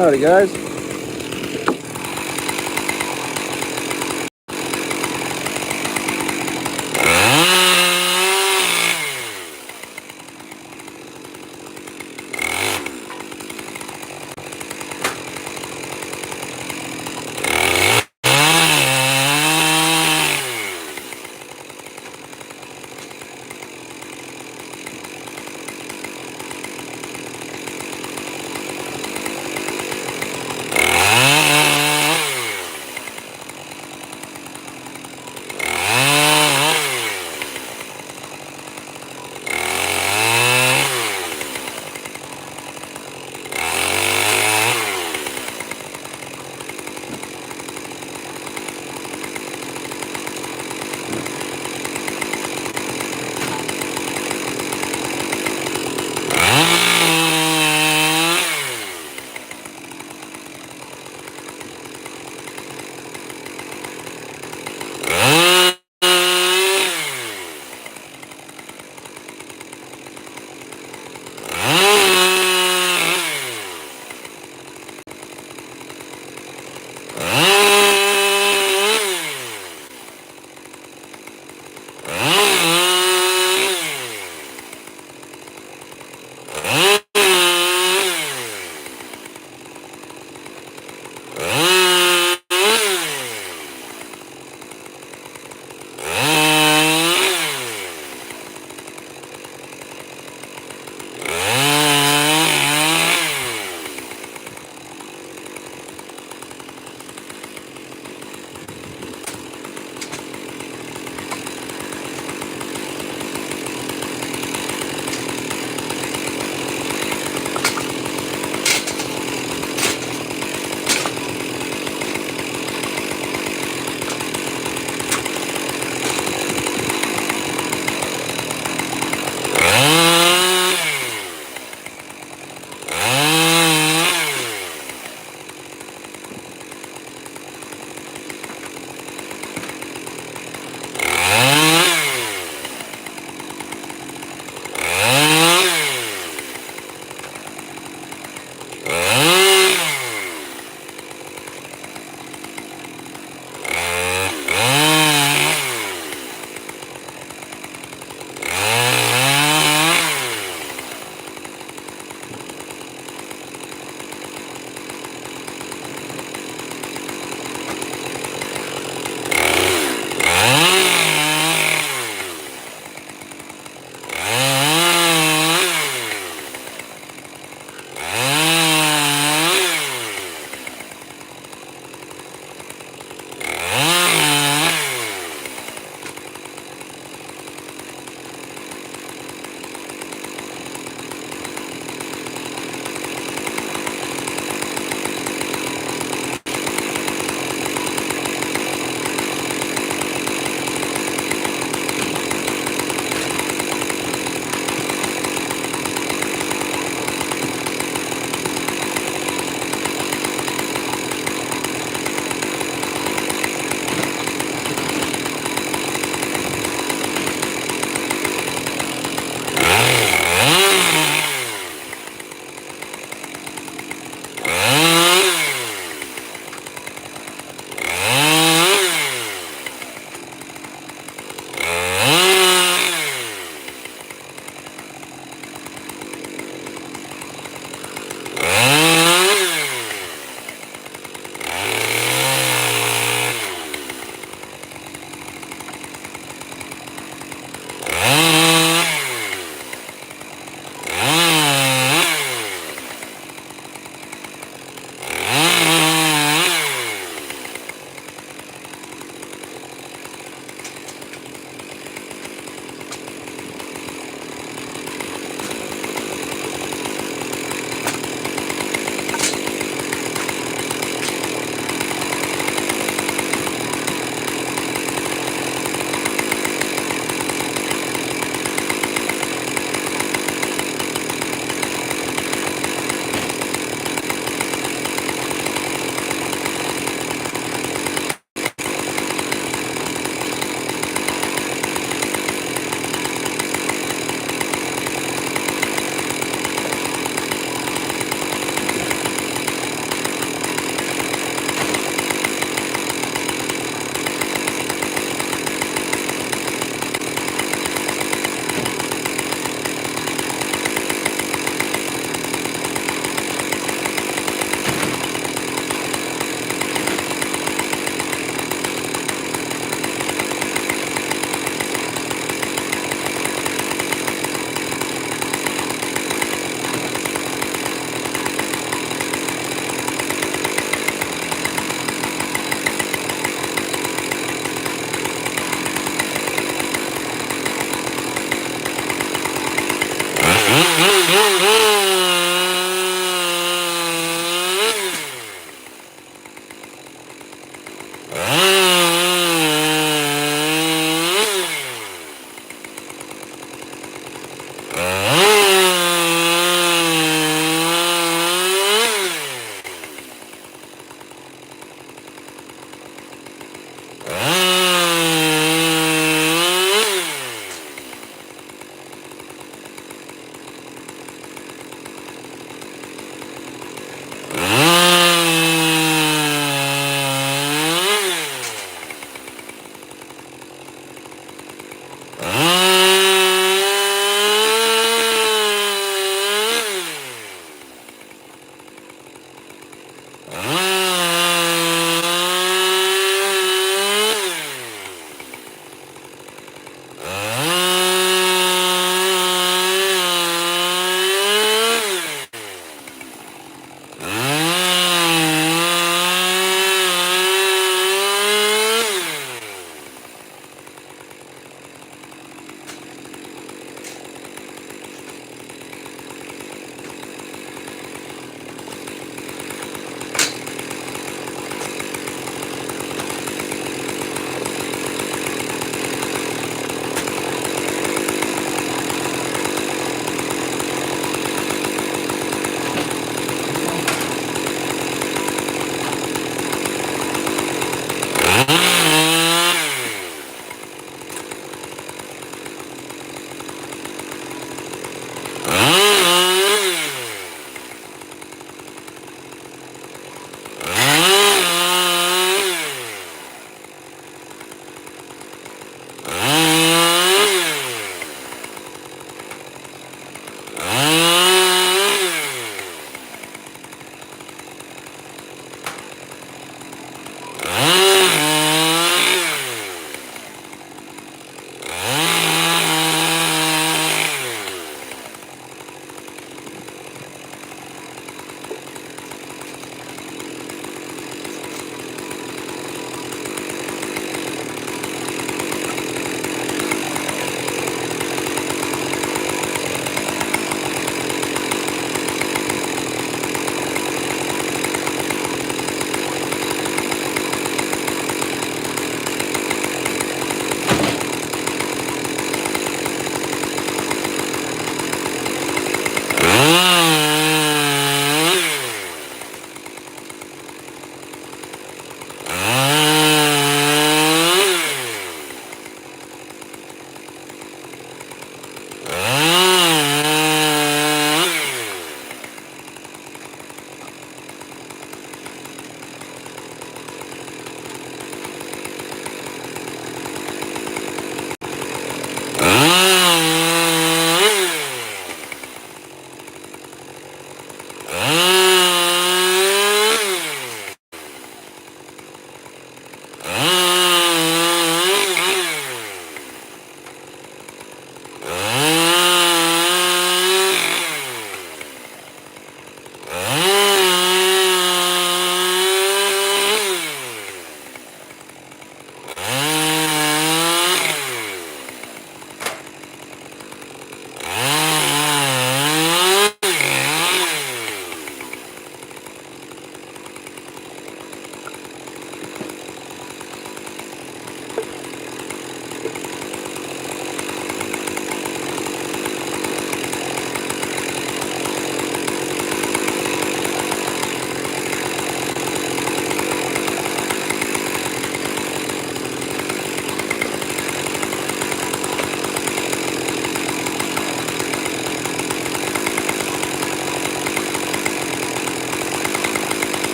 Howdy guys.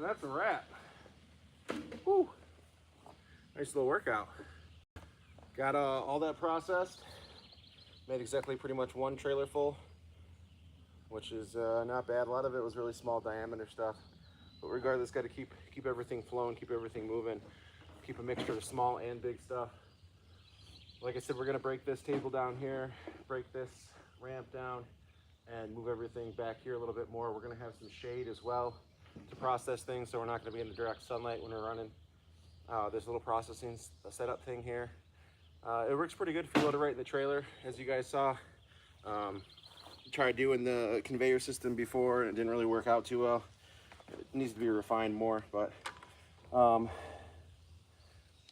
And that's a wrap. Woo. Nice little workout. Got all that processed. Made exactly pretty much one trailer full, which is not bad. A lot of it was really small diameter stuff. But regardless, got to keep everything flowing, keep everything moving, keep a mixture of small and big stuff. Like I said, we're gonna break this table down here, break this ramp down, and move everything back here a little bit more. We're gonna have some shade as well to process things, so we're not gonna be in the direct sunlight when we're running. There's a little processing setup thing here. It works pretty good if you load it right in the trailer, as you guys saw. Tried doing the conveyor system before and it didn't really work out too well. It needs to be refined more, but I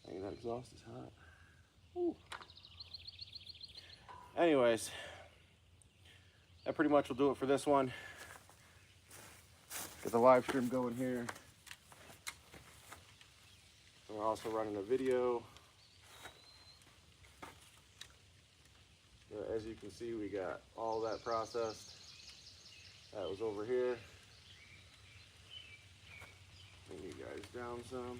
think that exhaust is hot. Ooh. Anyways, that pretty much will do it for this one. Get the live stream going here. We're also running a video. As you can see, we got all that processed. That was over here. Bring you guys down some.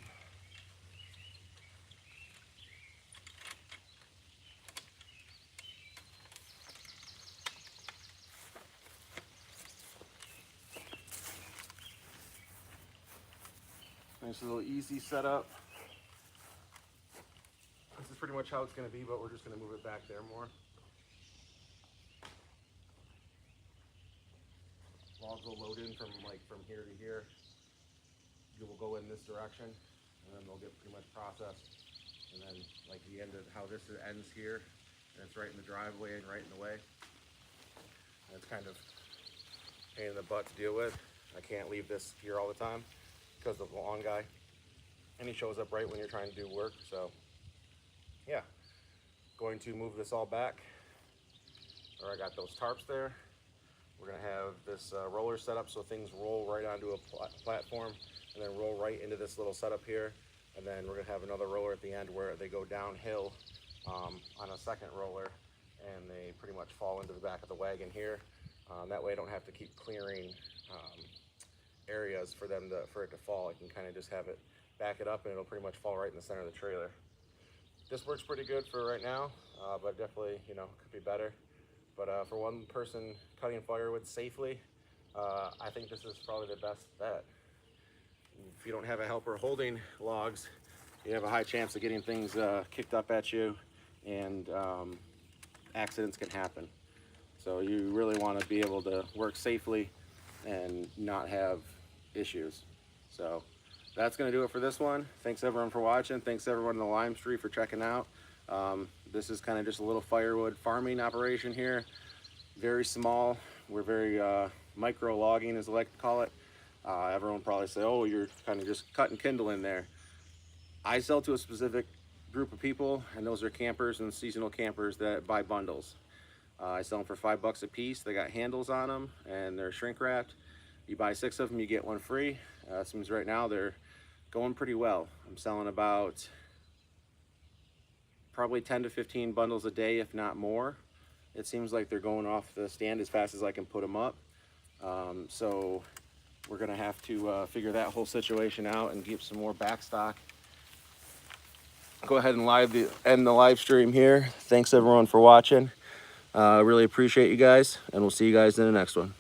Nice little easy setup. This is pretty much how it's going to be, but we're just going to move it back there more. Logs will load in from here to here. You will go in this direction, and then they'll get pretty much processed. And then like the end of how this ends here, and it's right in the driveway and right in the way. And it's kind of a pain in the butt to deal with. I can't leave this here all the time because of the lawn guy, and he shows up right when you're trying to do work. So yeah, going to move this all back. Or I got those tarps there. We're gonna have this roller set up so things roll right onto a platform and then roll right into this little setup here. And then we're gonna have another roller at the end where they go downhill on a second roller, and they pretty much fall into the back of the wagon here. That way I don't have to keep clearing areas for it to fall. I can kind of just have it back it up and it'll pretty much fall right in the center of the trailer. This works pretty good for right now, but definitely, you know, could be better. But for one person cutting firewood safely, I think this is probably the best bet. If you don't have a helper holding logs, you have a high chance of getting things kicked up at you, and accidents can happen. So you really want to be able to work safely and not have issues. So that's going to do it for this one. Thanks everyone for watching. Thanks everyone in the live stream for checking out. This is kind of just a little firewood farming operation here. Very small. We're very micro logging, as I like to call it. Everyone probably say, oh, you're kind of just cutting kindle in there. I sell to a specific group of people, and those are campers and seasonal campers that buy bundles. I sell them for $5 a piece. They got handles on them and they're shrink wrapped. You buy 6 of them, you get 1 free. It seems right now they're going pretty well. I'm selling about probably 10 to 15 bundles a day, if not more. It seems like they're going off the stand as fast as I can put them up. So we're gonna have to figure that whole situation out and get some more back stock. Go ahead and end the live stream here. Thanks everyone for watching. Really appreciate you guys, and we'll see you guys in the next one.